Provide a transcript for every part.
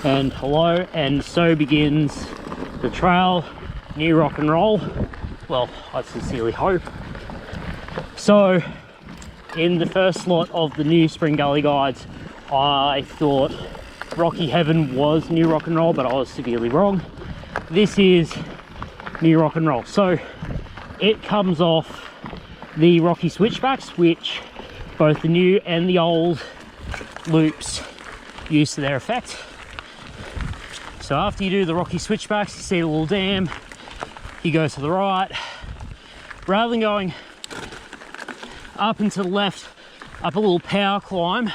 and hello, and so begins the trail, new rock and roll. Well, I sincerely hope. So, in the first slot of the new Spring Gully guides, I thought Rocky Heaven was new rock and roll, but I was severely wrong. This is new rock and roll. So, it comes off the Rocky switchbacks, which both the new and the old loops use to their effect. So after you do the Rocky switchbacks, you see the little dam, you go to the right. Rather than going up and to the left, up a little power climb,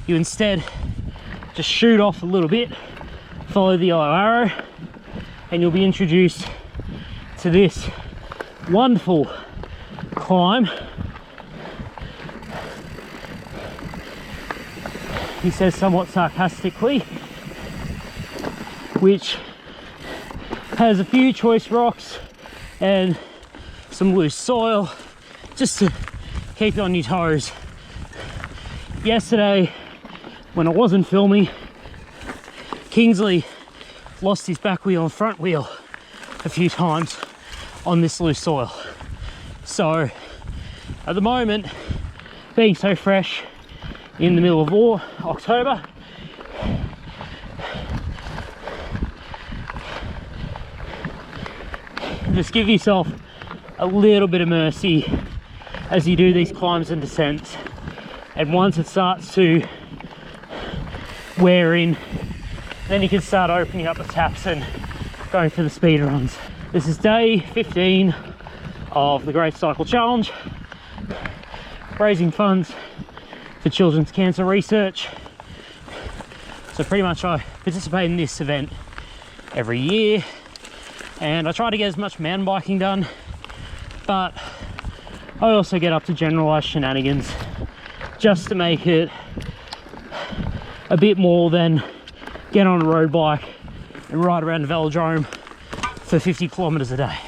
you instead just shoot off a little bit, follow the yellow arrow, and you'll be introduced to this wonderful climb. He says somewhat sarcastically, which has a few choice rocks and some loose soil just to keep you on your toes. Yesterday, when I wasn't filming, Kingsley lost his back wheel and front wheel a few times on this loose soil. So at the moment, being so fresh in the middle of October, just give yourself a little bit of mercy as you do these climbs and descents, and once it starts to wear in, then you can start opening up the taps and going for the speed runs. This is day 15 of the Great Cycle Challenge, raising funds for children's cancer research. So pretty much I participate in this event every year, and I try to get as much mountain biking done, but I also get up to generalized shenanigans just to make it a bit more than get on a road bike and ride around the velodrome for 50 kilometers a day.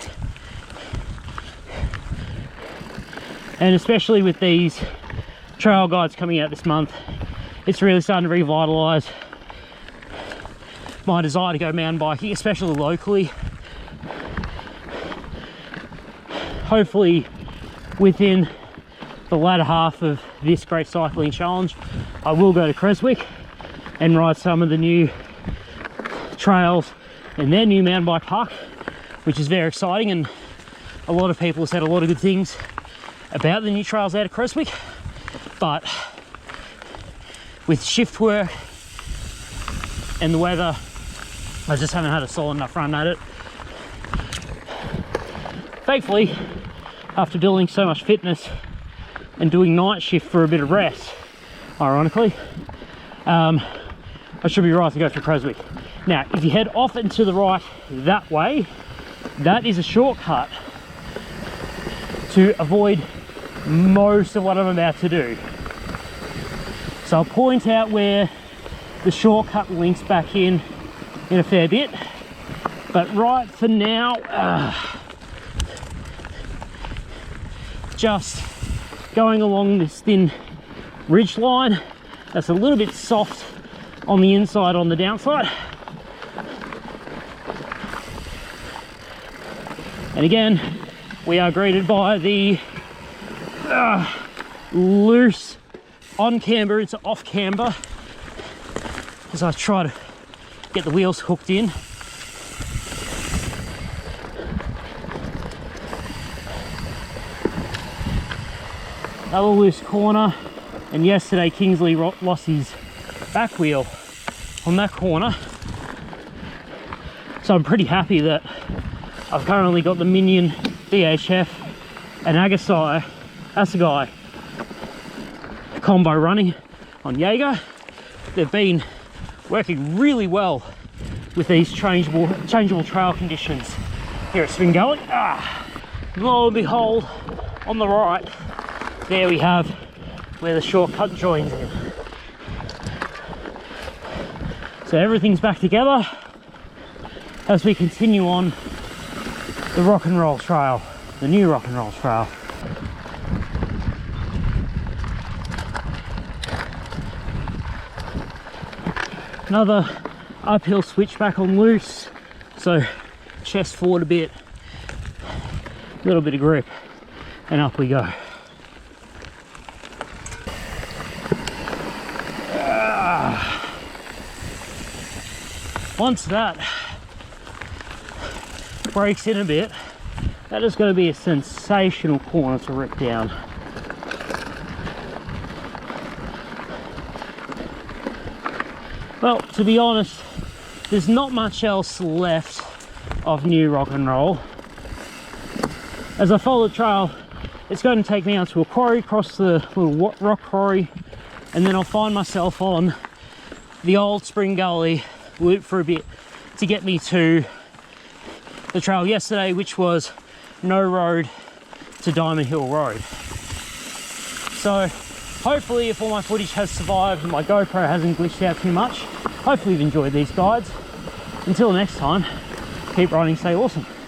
And especially with these trail guides coming out this month, it's really starting to revitalize my desire to go mountain biking, especially locally. Hopefully within the latter half of this Great Cycling Challenge, I will go to Creswick and ride some of the new trails in their new mountain bike park, which is very exciting, and a lot of people have said a lot of good things about the new trails out of Creswick. But with shift work and the weather, I just haven't had a solid enough run at it. Thankfully, after building so much fitness and doing night shift for a bit of rest, ironically, I should be right to go for Creswick. Now, if you head off and to the right that way, that is a shortcut to avoid most of what I'm about to do. So I'll point out where the shortcut links back in a fair bit, but right for now, just going along this thin ridge line that's a little bit soft on the inside, on the downside. And again, we are greeted by the loose on camber into off camber as I try to get the wheels hooked in. Another loose corner, and yesterday Kingsley lost his back wheel on that corner, so I'm pretty happy that I've currently got the Minion VHF and Assegai combo running on Jaeger. They've been working really well with these changeable trail conditions here at Spring Gully. Lo and behold, on the right there we have where the shortcut joins in. So everything's back together as we continue on the rock and roll trail, the new rock and roll trail. Another uphill switchback on loose, so chest forward a bit, a little bit of grip, and up we go. Once that breaks in a bit, that is going to be a sensational corner to rip down. Well, to be honest, there's not much else left of New Rock and Roll. As I follow the trail, it's going to take me out to a quarry, cross the little rock quarry, and then I'll find myself on the old Spring Gully, loop for a bit to get me to the trail yesterday, which was No Road to Diamond Hill Road. So hopefully, if all my footage has survived and my GoPro hasn't glitched out too much, hopefully you've enjoyed these guides. Until next time, keep riding, stay awesome.